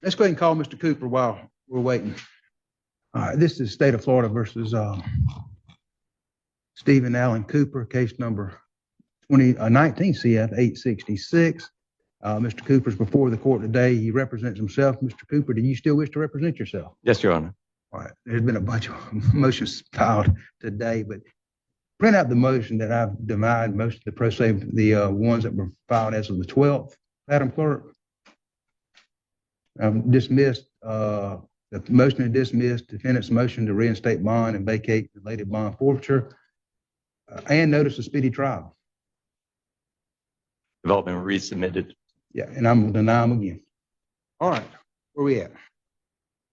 Let's go ahead and call Mr. Cooper while we're waiting. All right, this is State of Florida versus Stephen Allen Cooper, case number 19 CF 866. Mr. Cooper's before the court today. He represents himself. Mr. Cooper, do you still wish to represent yourself? Yes, Your Honor. All right, there's been a bunch of motions filed today, but print out the motion that I've denied, most of the pro se, the ones that were filed as of the 12th. Madam Clerk, I've dismissed, the motion to dismiss defendant's motion to reinstate bond and vacate related bond forfeiture and notice of speedy trial. Development resubmitted. Yeah, and I'm going to deny them again. All right, where we at?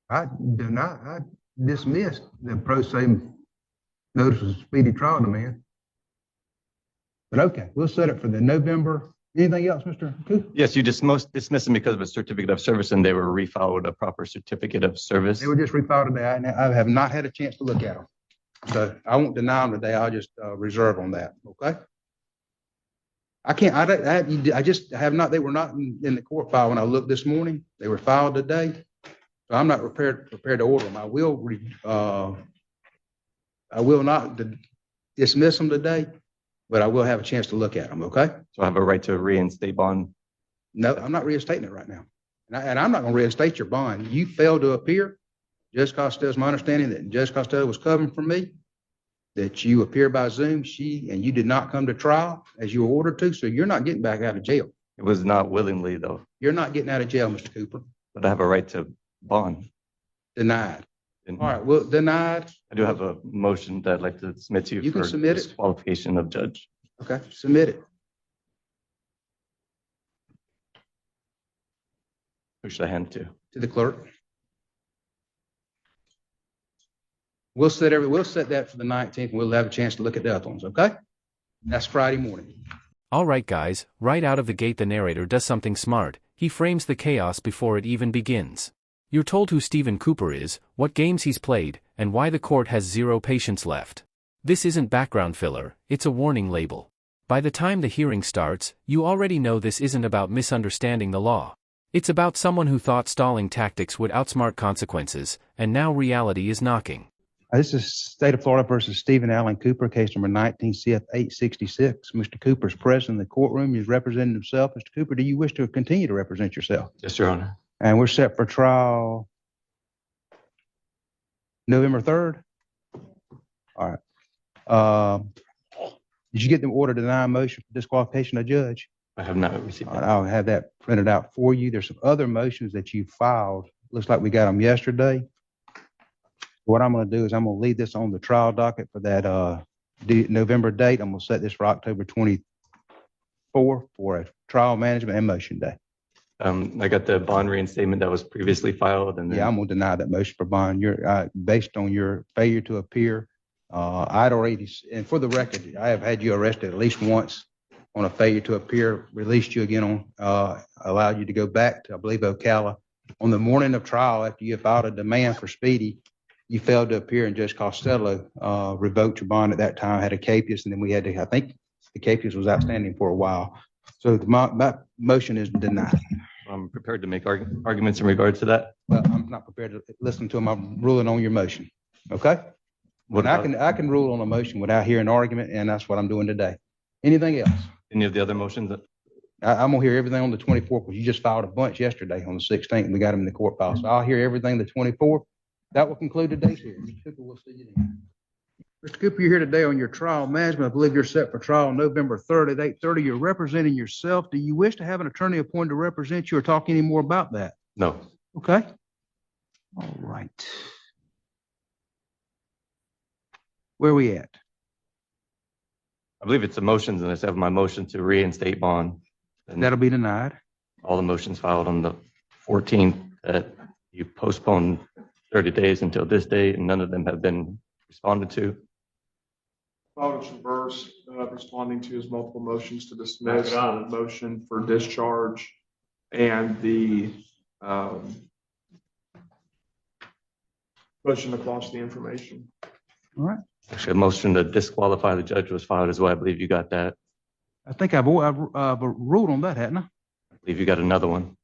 I dismissed the pro se notice of speedy trial demand. But okay, we'll set it for the November. Anything else, Mr. Cooper? Yes, you dismissed them because of a certificate of service, and they were refiled with a proper certificate of service. They were just refiled today, and I have not had a chance to look at them. So I won't deny them today. I'll just reserve on that. Okay. I can't. I just have not. They were not in the court file when I looked this morning. They were filed today, so I'm not prepared to order them. I will not dismiss them today, but I will have a chance to look at them. Okay. So I have a right to reinstate bond. No, I'm not reinstating it right now, and I'm not going to reinstate your bond. You failed to appear. Judge Costello, my understanding that Judge Costello was covering for me, that you appeared by Zoom, and you did not come to trial as you were ordered to, so you're not getting back out of jail. It was not willingly, though. You're not getting out of jail, Mr. Cooper. But I have a right to bond. Denied. All right, well, denied. I do have a motion that I'd like to submit to you. You can submit it. Disqualification of judge. Okay, submit it. Who should I hand it to? To the clerk. We'll set that for the 19th. We'll have a chance to look at the other ones, okay? That's Friday morning. All right, guys, right out of the gate the narrator does something smart. He frames the chaos before it even begins. You're told who Stephen Cooper is, what games he's played, and why the court has zero patience left. This isn't background filler, it's a warning label. By the time the hearing starts, you already know this isn't about misunderstanding the law. It's about someone who thought stalling tactics would outsmart consequences, and now reality is knocking. This is State of Florida versus Stephen Allen Cooper, case number 19 CF 866. Mr. Cooper is present in the courtroom. He's representing himself. Mr. Cooper, do you wish to continue to represent yourself? Yes, Your Honor. And we're set for trial November 3rd. All right. Did you get the order to deny motion for disqualification of judge? I have not received that. I'll have that printed out for you. There's some other motions that you filed. Looks like we got them yesterday. What I'm going to do is I'm going to leave this on the trial docket for that November date. I'm going to set this for October 24 for a trial management and motion day. I got the bond reinstatement that was previously filed, and then I'm going to deny that motion for bond. You're based on your failure to appear. I'd already, and for the record, I have had you arrested at least once on a failure to appear. Released you again on, allowed you to go back to, I believe, Ocala on the morning of trial after you filed a demand for speedy. You failed to appear, and Judge Costello revoked your bond at that time, had a capious, and then we had to, I think the capious was outstanding for a while. So my motion is denied. I'm prepared to make arguments in regards to that. Well, I'm not prepared to listen to them. I'm ruling on your motion. Okay? I can rule on a motion without hearing argument, and that's what I'm doing today. Anything else? Any of the other motions? I'm going to hear everything on the 24th, because you just filed a bunch yesterday on the 16th, and we got them in the court file. So I'll hear everything the 24th. That will conclude today's hearing. Mr. Cooper, we'll see you then. Mr. Cooper, you're here today on your trial management. I believe you're set for trial November 3rd at 8:30. You're representing yourself. Do you wish to have an attorney appointed to represent you or talk any more about that? No. Okay. All right. Where are we at? I believe it's the motions, and I have my motion to reinstate bond. And that'll be denied. All the motions filed on the 14th that you postponed 30 days until this date, and none of them have been responded to. Filed in reverse, responding to his multiple motions to dismiss, the motion for discharge, and the motion to quash the information. All right. Actually, a motion to disqualify the judge was filed as well. I believe you got that. I think I've ruled on that, hadn't I? I believe you got another one.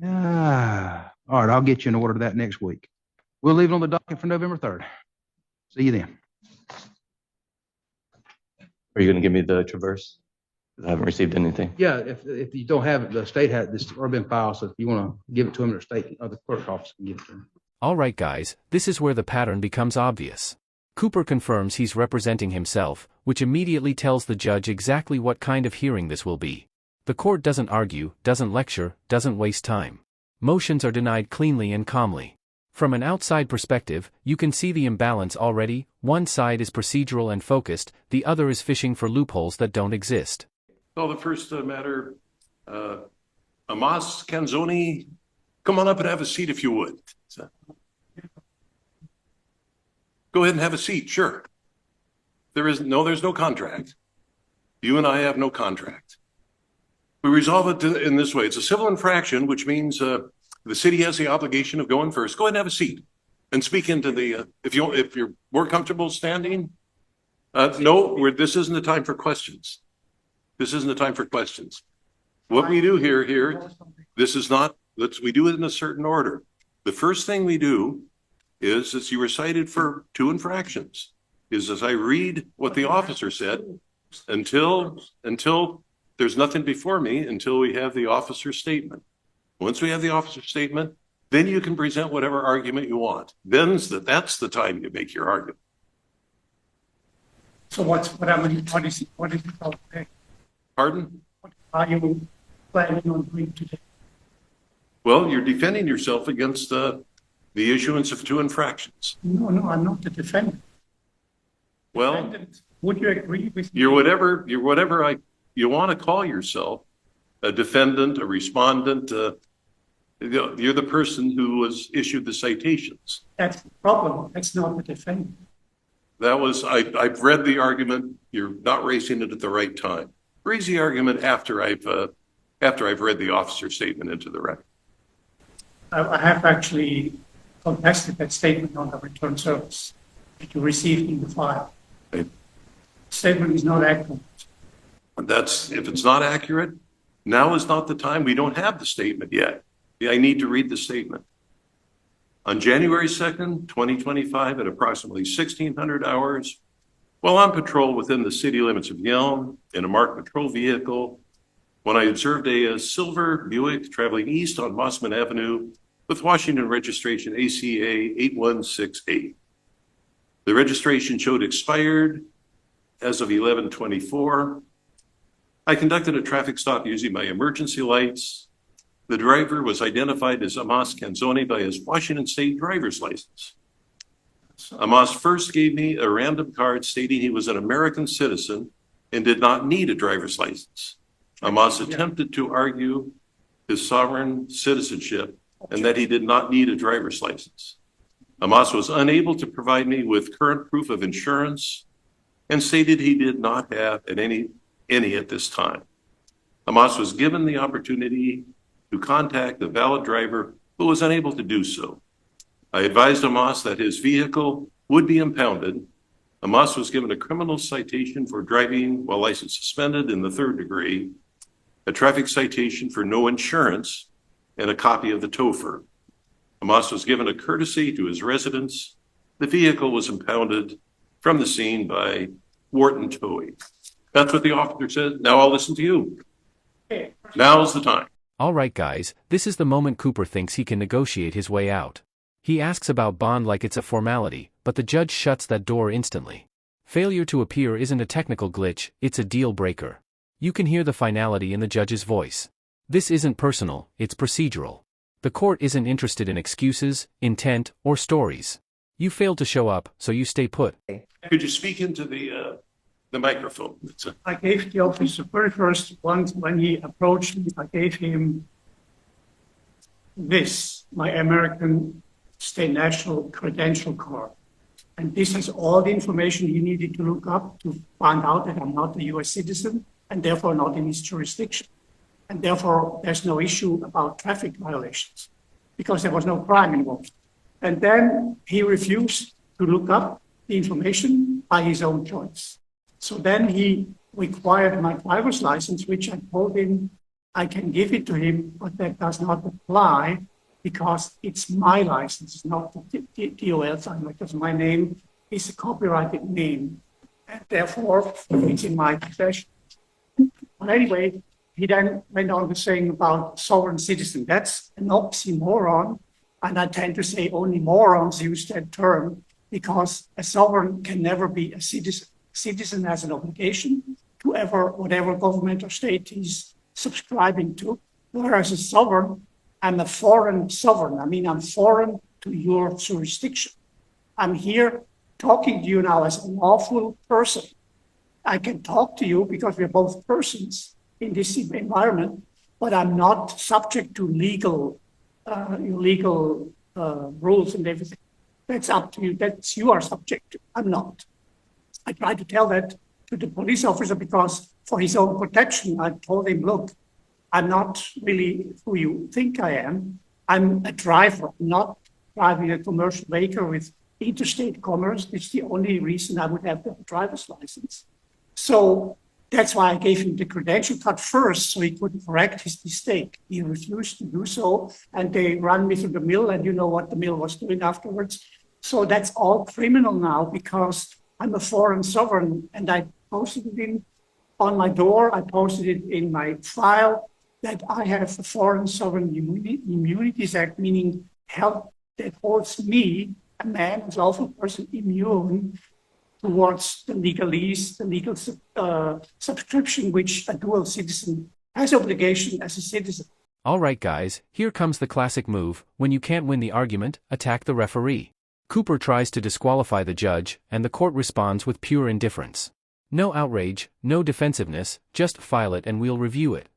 All right, I'll get you in order of that next week. We'll leave it on the docket for November 3rd. See you then. Are you going to give me the traverse? I haven't received anything. Yeah, if you don't have it, the state has this already been filed, so if you want to give it to them, or state, or the clerk office can give it to them. Alright guys, this is where the pattern becomes obvious. Cooper confirms he's representing himself, which immediately tells the judge exactly what kind of hearing this will be. The court doesn't argue, doesn't lecture, doesn't waste time. Motions are denied cleanly and calmly. From an outside perspective, you can see the imbalance already. One side is procedural and focused, the other is fishing for loopholes that don't exist. So the first matter, Amos Canzoni, come on up and have a seat if you would. Go ahead and have a seat, sure. There's no contract. You and I have no contract. We resolve it in this way. It's a civil infraction, which means the city has the obligation of going first. Go ahead and have a seat and speak into the, if you're more comfortable standing. No, this isn't the time for questions. This isn't the time for questions. What we do here, this is not, we do it in a certain order. The first thing we do is, as you were cited for 2 infractions, is as I read what the officer said, until there's nothing before me, until we have the officer's statement. Once we have the officer's statement, then you can present whatever argument you want. That's the time you make your argument. So what is it about today? Pardon? What are you planning on doing today? Well, you're defending yourself against the issuance of 2 infractions. No, I'm not the defendant. Well, Defendant, would you agree with me? you're whatever you want to call yourself, a defendant, a respondent. You're the person who was issued the citations. That's the problem. That's not the defendant. I've read the argument. You're not raising it at the right time. Raise the argument after I've read the officer's statement into the record. I have actually contested that statement on the return service that you received in the file. Okay. Statement is not accurate. If it's not accurate, now is not the time. We don't have the statement yet. I need to read the statement. On January 2nd, 2025, at approximately 1600 hours, while on patrol within the city limits of Yelm in a marked patrol vehicle, when I observed a silver Buick traveling east on Mossman Avenue with Washington registration ACA 8168. The registration showed expired as of 11/24. I conducted a traffic stop using my emergency lights. The driver was identified as Amos Canzoni by his Washington State driver's license. Amos first gave me a random card stating he was an American citizen and did not need a driver's license. Amos attempted to argue his sovereign citizenship and that he did not need a driver's license. Amos was unable to provide me with current proof of insurance and stated he did not have any at this time. Amos was given the opportunity to contact the valid driver who was unable to do so. I advised Amos that his vehicle would be impounded. Amos was given a criminal citation for driving while license suspended in the 3rd degree, a traffic citation for no insurance, and a copy of the TOFR. Amos was given a courtesy to his residence. The vehicle was impounded from the scene by Wharton Towing. That's what the officer said. Now I'll listen to you. Now's the time. Alright guys, this is the moment Cooper thinks he can negotiate his way out. He asks about bond like it's a formality, but the judge shuts that door instantly. Failure to appear isn't a technical glitch, it's a deal breaker. You can hear the finality in the judge's voice. This isn't personal, it's procedural. The court isn't interested in excuses, intent, or stories. You failed to show up, so you stay put. Could you speak into the microphone? I gave the officer very first once when he approached me, I gave him this, my American State National Credential Card. And this has all the information he needed to look up to find out that I'm not a US citizen and therefore not in his jurisdiction. And therefore there's no issue about traffic violations because there was no crime involved. And then he refused to look up the information by his own choice. So then he required my driver's license, which I told him I can give it to him, but that does not apply because it's my license, it's not the DOL's, because my name is a copyrighted name. And therefore, it's in my possession. But anyway, he then went on to saying about sovereign citizen. That's an oxymoron. And I tend to say only morons use that term because a sovereign can never be a citizen. Citizen has an obligation to whatever government or state he's subscribing to. Whereas a sovereign, I'm a foreign sovereign. I mean, I'm foreign to your jurisdiction. I'm here talking to you now as a lawful person. I can talk to you because we're both persons in this environment, but I'm not subject to legal rules and everything. That's up to you. That's you are subject to. I'm not. I tried to tell that to the police officer because for his own protection, I told him, look, I'm not really who you think I am. I'm a driver, not driving a commercial vehicle with interstate commerce. It's the only reason I would have a driver's license. So that's why I gave him the credential card first so he could correct his mistake. He refused to do so, and they ran me through the mill, and you know what the mill was doing afterwards. So that's all criminal now because I'm a foreign sovereign, and I posted it on my door. I posted it in my file that I have a Foreign Sovereign Immunities Act, meaning help that holds me, a man, a lawful person, immune towards the legalese, the legal subscription, which a dual citizen has obligation as a citizen. All right, guys, here comes the classic move. When you can't win the argument, attack the referee. Cooper tries to disqualify the judge, and the court responds with pure indifference. No outrage, no defensiveness, just file it and we'll review it.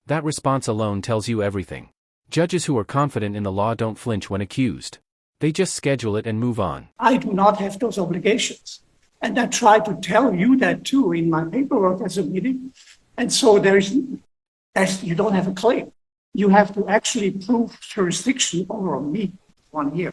That response alone tells you everything. Judges who are confident in the law don't flinch when accused. They just schedule it and move on. I do not have those obligations. And I try to tell you that too in my paperwork as a meeting. And so you don't have a claim. You have to actually prove jurisdiction over me 1 year.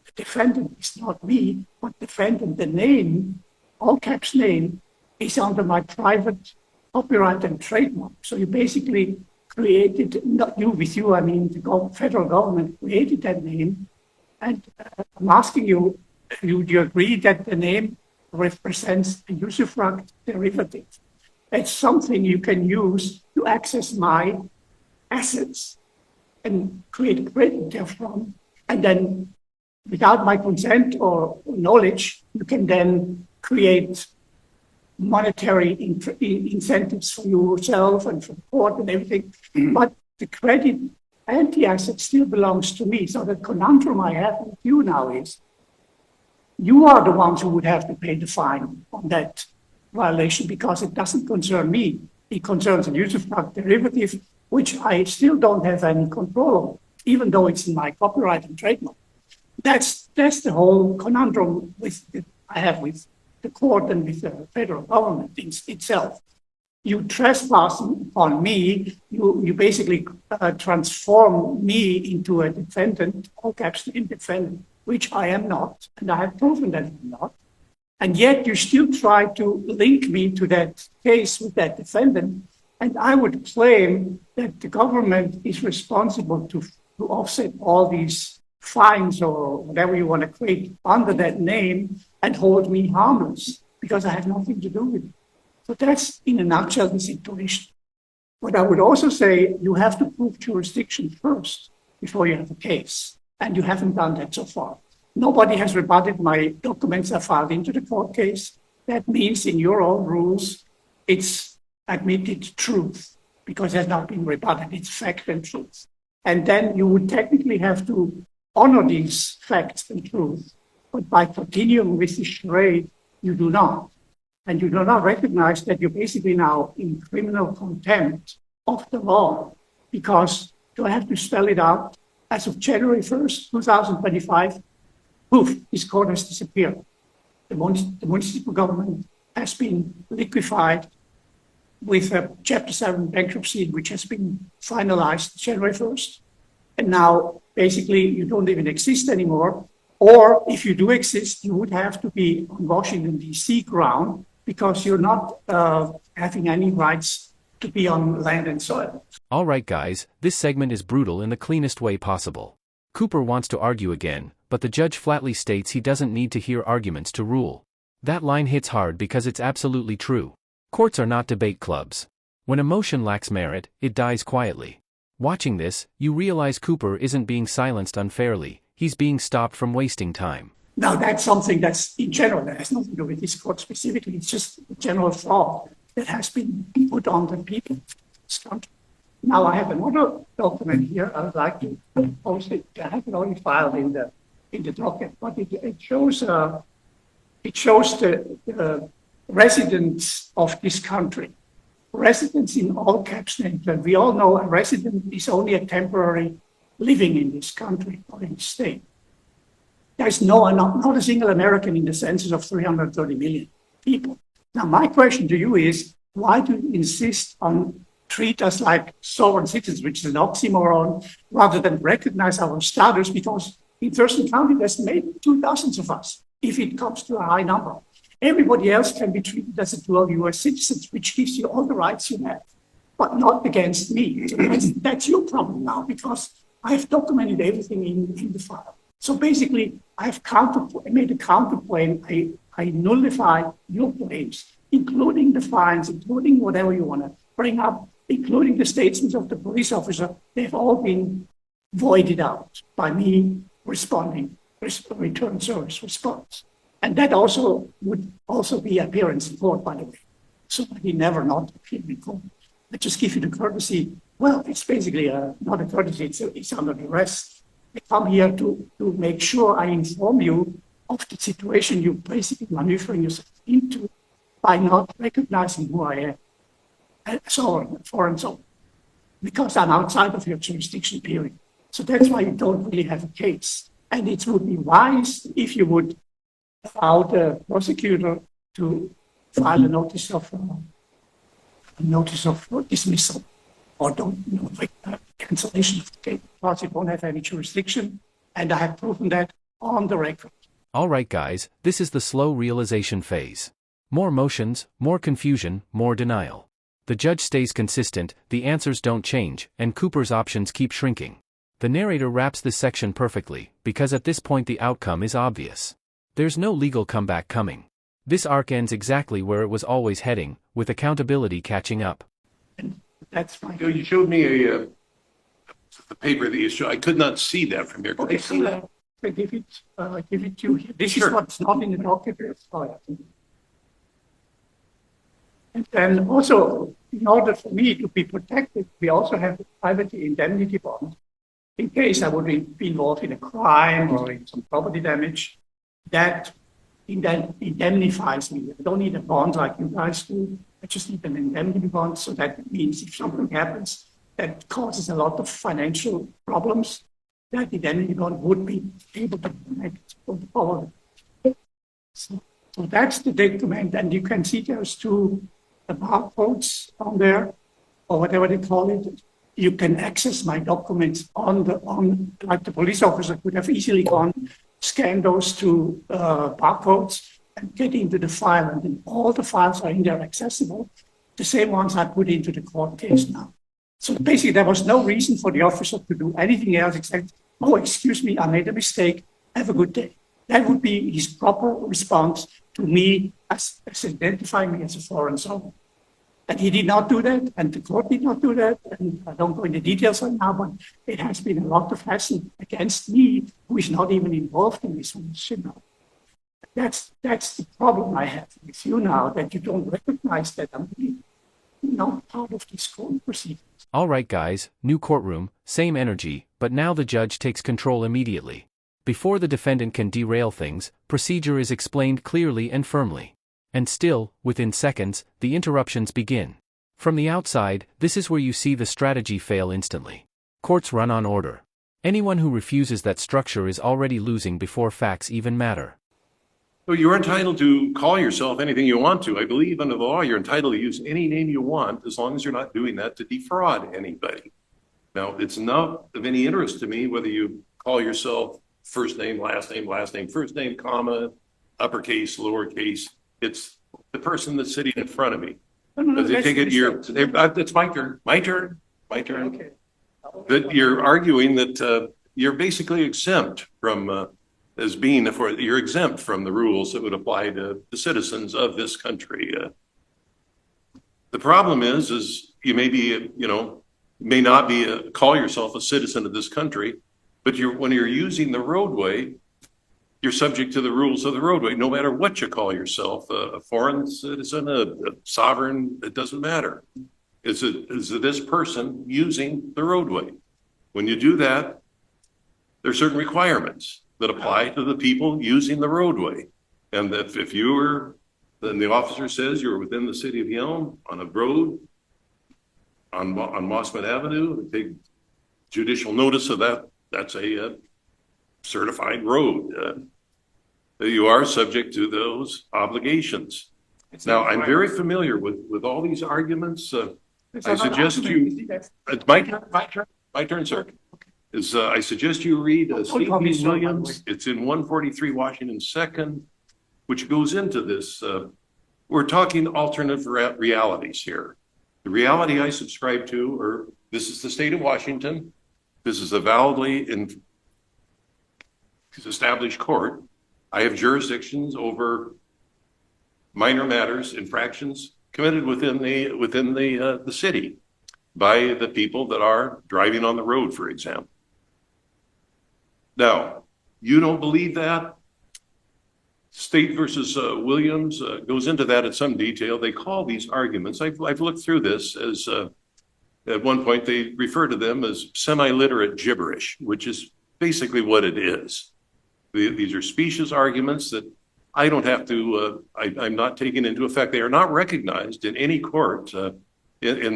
The defendant is not me, but defendant, the name, all caps name, is under my private copyright and trademark. So you basically created, not you with you, I mean the federal government created that name. And I'm asking you, do you agree that the name represents a usufruct derivative? It's something you can use to access my assets and create credit therefrom. And then without my consent or knowledge, you can then create monetary incentives for yourself and for the court and everything. But the credit and the asset still belongs to me. So the conundrum I have with you now is, you are the ones who would have to pay the fine on that violation because it doesn't concern me. It concerns a usufruct derivative, which I still don't have any control over, even though it's in my copyright and trademark. That's the whole conundrum I have with the court and with the federal government itself. You trespass on me, you basically transform me into a defendant, all caps in defendant, which I am not, and I have proven that I'm not. And yet you still try to link me to that case with that defendant. And I would claim that the government is responsible to offset all these fines or whatever you want to create under that name and hold me harmless because I have nothing to do with it. So that's in a nutshell the situation. But I would also say you have to prove jurisdiction first before you have a case. And you haven't done that so far. Nobody has rebutted my documents I filed into the court case. That means in your own rules, it's admitted truth because it has not been rebutted. It's fact and truth. And then you would technically have to honor these facts and truth. But by continuing with the charade, you do not. And you do not recognize that you're basically now in criminal contempt of the law because do I have to spell it out? As of January 1st, 2025, poof, this court has disappeared. The municipal government has been liquefied with a Chapter 7 bankruptcy, which has been finalized January 1st. And now, basically, you don't even exist anymore. Or if you do exist, you would have to be on Washington, D.C. ground because you're not having any rights to be on land and soil. Alright guys, this segment is brutal in the cleanest way possible. Cooper wants to argue again, but the judge flatly states he doesn't need to hear arguments to rule. That line hits hard because it's absolutely true. Courts are not debate clubs. When a motion lacks merit, it dies quietly. Watching this, you realize Cooper isn't being silenced unfairly, he's being stopped from wasting time. Now, that's something that's in general, that has nothing to do with this court specifically. It's just a general thought that has been put on the people of this country. Now, I have another document here. I would like to post it. I have it already filed in the docket, but it shows the residents of this country. Residents in all caps named. And we all know a resident is only a temporary living in this country or in the state. There's not a single American in the census of 330 million people. Now, my question to you is, why do you insist on treat us like sovereign citizens, which is an oxymoron, rather than recognize our status? Because in Thurston County, there's maybe 2,000 of us, if it comes to a high number. Everybody else can be treated as a dual U.S. citizens, which gives you all the rights you have, but not against me. So that's your problem now, because I have documented everything in the file. So basically, I have made a counterclaim. I nullify your claims, including the fines, including whatever you want to bring up, including the statements of the police officer. They've all been voided out by me responding, return service response. And that also would also be appearance in court, by the way. So he never not appeared in court. I just give you the courtesy. Well, it's basically not a courtesy, it's under duress. I come here to make sure I inform you of the situation you're basically maneuvering yourself into by not recognizing who I am as a foreign sovereign, because I'm outside of your jurisdiction period. So that's why you don't really have a case. And it would be wise if you would allow the prosecutor to file a notice of dismissal or cancellation of the case, because it won't have any jurisdiction, and I have proven that on the record. Alright guys, this is the slow realization phase. More motions, more confusion, more denial. The judge stays consistent, the answers don't change, and Cooper's options keep shrinking. The narrator wraps this section perfectly, because at this point the outcome is obvious. There's no legal comeback coming. This arc ends exactly where it was always heading, with accountability catching up. And that's my. You showed me the paper that you showed. I could not see that from here. Okay, so I give it to you here. This is what's not in the docket. And then also, in order for me to be protected, we also have a private indemnity bond. In case I would be involved in a crime or in some property damage, that indemnifies me. I don't need a bond like you guys do. I just need an indemnity bond. So that means if something happens that causes a lot of financial problems, that indemnity bond would be able to connect for the power. So that's the document. And you can see there's two barcodes on there, or whatever they call it. You can access my documents like the police officer could have easily gone, scan those two barcodes and get into the file. And then all the files are in there accessible, the same ones I put into the court case now. So basically, there was no reason for the officer to do anything else except, oh, excuse me, I made a mistake. Have a good day. That would be his proper response to me as identifying me as a foreign sovereign. And he did not do that, and the court did not do that. And I don't go into details right now, but it has been a lot of hassle against me, who is not even involved in this whole shit now. That's the problem I have with you now, that you don't recognize that I'm really not part of this court proceedings. Alright guys, new courtroom, same energy, but now the judge takes control immediately. Before the defendant can derail things, procedure is explained clearly and firmly. And still, within seconds, the interruptions begin. From the outside, this is where you see the strategy fail instantly. Courts run on order. Anyone who refuses that structure is already losing before facts even matter. So you're entitled to call yourself anything you want to. I believe under the law, you're entitled to use any name you want, as long as you're not doing that to defraud anybody. Now, it's not of any interest to me whether you call yourself first name, last name, first name, comma, uppercase, lowercase. It's the person that's sitting in front of me. No, Does it that's take it, the you're, mistake. it's my turn, my turn, my turn. Okay. That you're arguing that you're basically exempt from, as being, you're exempt from the rules that would apply to the citizens of this country. The problem is you may be, may not be, call yourself a citizen of this country, but when you're using the roadway, you're subject to the rules of the roadway, no matter what you call yourself, a foreign citizen, a sovereign, it doesn't matter. Is it this person using the roadway? When you do that, there are certain requirements that apply to the people using the roadway. And that if you were, then the officer says you're within the city of Yelm on a road on Mossman Avenue, take judicial notice of that. That's a certified road. You are subject to those obligations. Now, I'm very familiar with all these arguments. I suggest you, it's my turn, sir. I suggest you read Steve B. Williams. It's in 143 Washington 2nd, which goes into this. We're talking alternative realities here. The reality I subscribe to, this is the state of Washington. This is a validly established court. I have jurisdictions over minor matters, infractions committed within the city by the people that are driving on the road, for example. Now, you don't believe that? State versus Williams goes into that in some detail. They call these arguments, I've looked through this as, at one point they refer to them as semi-literate gibberish, which is basically what it is. These are specious arguments that I don't have to, I'm not taking into effect. They are not recognized in any court in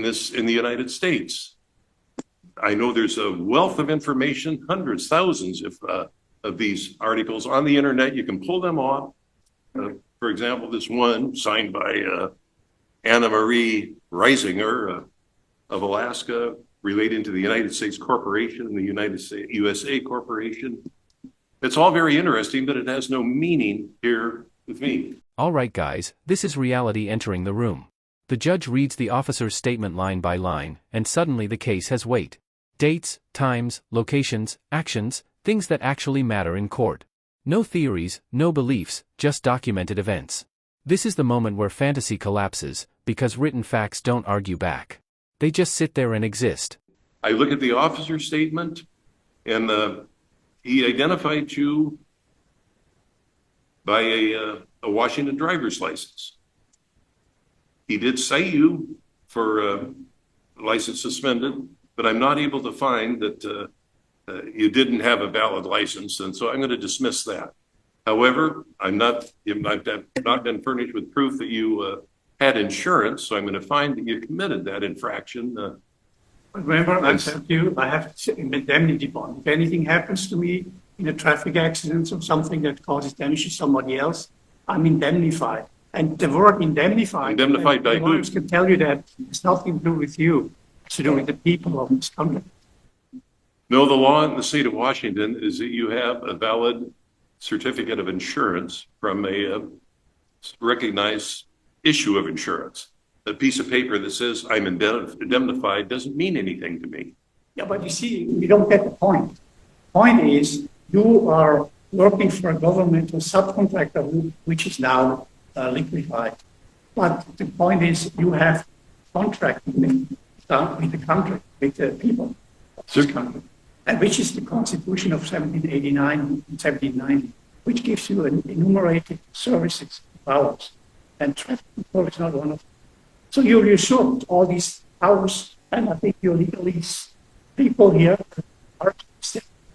the United States. I know there's a wealth of information, hundreds, thousands of these articles on the internet. You can pull them off. For example, this one signed by Anna Marie Reisinger of Alaska relating to the United States Corporation and the United States USA Corporation. It's all very interesting, but it has no meaning here with me. All right, guys, this is reality entering the room. The judge reads the officer's statement line by line, and suddenly the case has weight. Dates, times, locations, actions, things that actually matter in court. No theories, no beliefs, just documented events. This is the moment where fantasy collapses, because written facts don't argue back. They just sit there and exist. I look at the officer's statement, and he identified you by a Washington driver's license. He did cite you for license suspended, but I'm not able to find that you didn't have a valid license, and so I'm going to dismiss that. However, I've not been furnished with proof that you had insurance, so I'm going to find that you committed that infraction. Remember, I said to you, I have an indemnity bond. If anything happens to me in a traffic accident or something that causes damage to somebody else, I'm indemnified. And the word indemnified, Indemnified by who? lawyers can tell you that it's nothing to do with you. It's to do with the people of this country. No, the law in the state of Washington is that you have a valid certificate of insurance from a recognized issue of insurance. A piece of paper that says I'm indemnified doesn't mean anything to me. Yeah, but you see, you don't get the point. The point is, you are working for a governmental subcontractor, which is now liquefied. But the point is, you have contract with the country, with the people of this country, and which is the Constitution of 1789 and 1790, which gives you an enumerated services powers, and traffic control is not one of them. So you reassumed all these powers, and I think your legalese people here are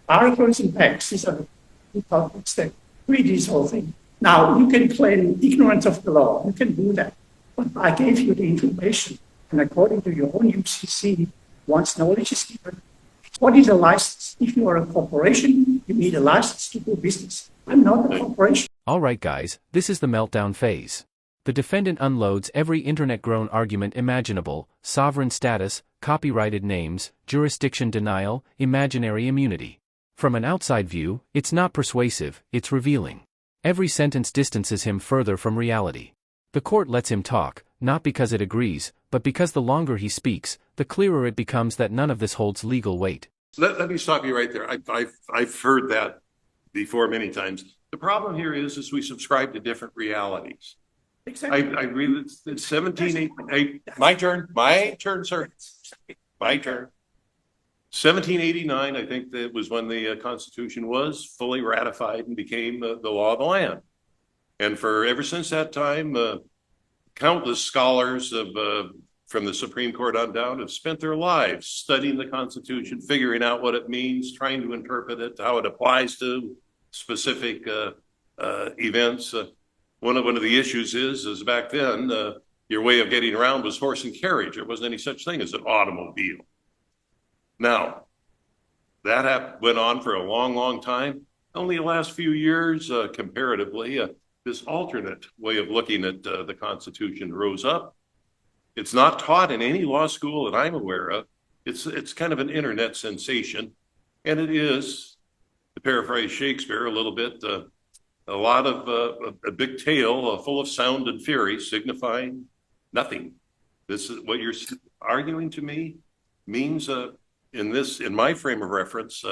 articles and facts. These are the topics that read this whole thing. Now, you can claim ignorance of the law. You can do that. But I gave you the information, and according to your own UCC, once knowledge is given, what is a license? If you are a corporation, you need a license to do business. I'm not a corporation. All right, guys, this is the meltdown phase. The defendant unloads every internet-grown argument imaginable: sovereign status, copyrighted names, jurisdiction denial, imaginary immunity. From an outside view, it's not persuasive, it's revealing. Every sentence distances him further from reality. The court lets him talk, not because it agrees, but because the longer he speaks, the clearer it becomes that none of this holds legal weight. Let me stop you right there. I've heard that before many times. The problem here is we subscribe to different realities. Exactly. I agree that it's 1788. My turn, sir. My turn. 1789, I think that was when the Constitution was fully ratified and became the law of the land. And ever since that time, countless scholars from the Supreme Court on down have spent their lives studying the Constitution, figuring out what it means, trying to interpret it, how it applies to specific events. One of the issues is back then, your way of getting around was horse and carriage. There wasn't any such thing as an automobile. Now, that went on for a long, long time. Only the last few years, comparatively, this alternate way of looking at the Constitution rose up. It's not taught in any law school that I'm aware of. It's kind of an internet sensation, and it is, to paraphrase Shakespeare a little bit, a lot of a big tale full of sound and fury, signifying nothing. This is what you're arguing to me means in my frame of reference,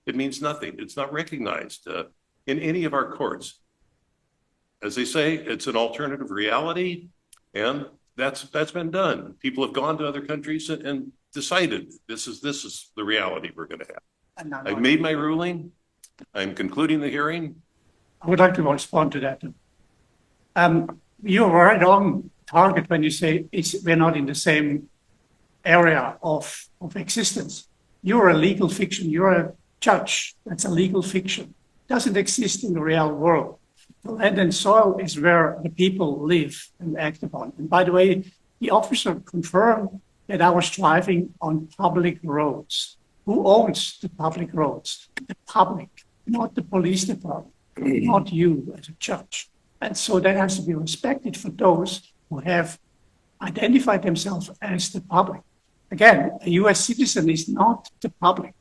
it means nothing. It's not recognized in any of our courts. As they say, it's an alternative reality, and that's been done. People have gone to other countries and decided this is the reality we're going to have. I've made my ruling. I'm concluding the hearing. I would like to respond to that. You're right on target when you say we're not in the same area of existence. You're a legal fiction. You're a judge. That's a legal fiction. It doesn't exist in the real world. The land and soil is where the people live and act upon. And by the way, the officer confirmed that I was driving on public roads. Who owns the public roads? The public, not the police department, not you as a judge. And so that has to be respected for those who have identified themselves as the public. Again, a US citizen is not the public.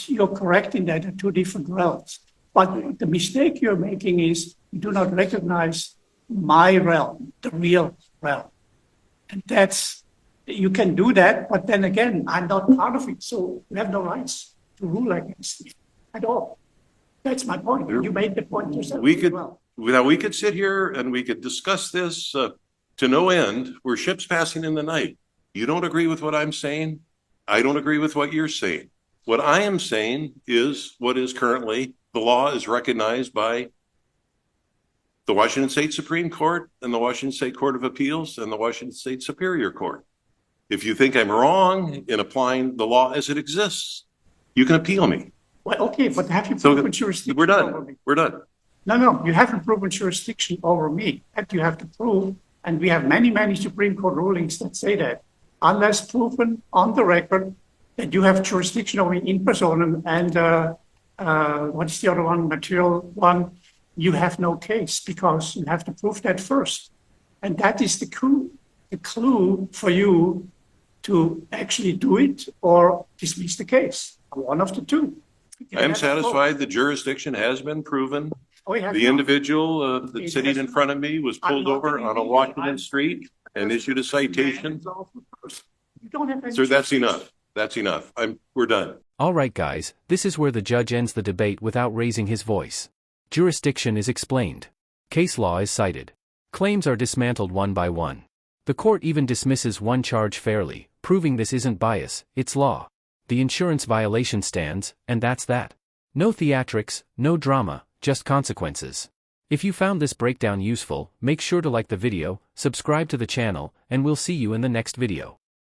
You're correct in that, they're two different realms. But the mistake you're making is you do not recognize my realm, the real realm. And you can do that, but then again, I'm not part of it. So you have no rights to rule against me at all. That's my point. You made the point yourself. We could sit here and we could discuss this to no end. We're ships passing in the night. You don't agree with what I'm saying. I don't agree with what you're saying. What I am saying is what is currently the law is recognized by the Washington State Supreme Court and the Washington State Court of Appeals and the Washington State Superior Court. If you think I'm wrong in applying the law as it exists, you can appeal me. Well, okay, but have you proven jurisdiction over me? We're done. No, you haven't proven jurisdiction over me. That you have to prove, and we have many, many Supreme Court rulings that say that. Unless proven on the record that you have jurisdiction over me in personam and what's the other one, material one, you have no case because you have to prove that first. And that is the clue for you to actually do it or dismiss the case. One of the two. I am satisfied the jurisdiction has been proven. The individual that's sitting in front of me was pulled over on a Washington street and issued a citation. Sir, that's enough. That's enough. We're done. All right, guys, this is where the judge ends the debate without raising his voice. Jurisdiction is explained. Case law is cited. Claims are dismantled one by one. The court even dismisses one charge fairly, proving this isn't bias, it's law. The insurance violation stands, and that's that. No theatrics, no drama, just consequences. If you found this breakdown useful, make sure to like the video, subscribe to the channel, and we'll see you in the next video.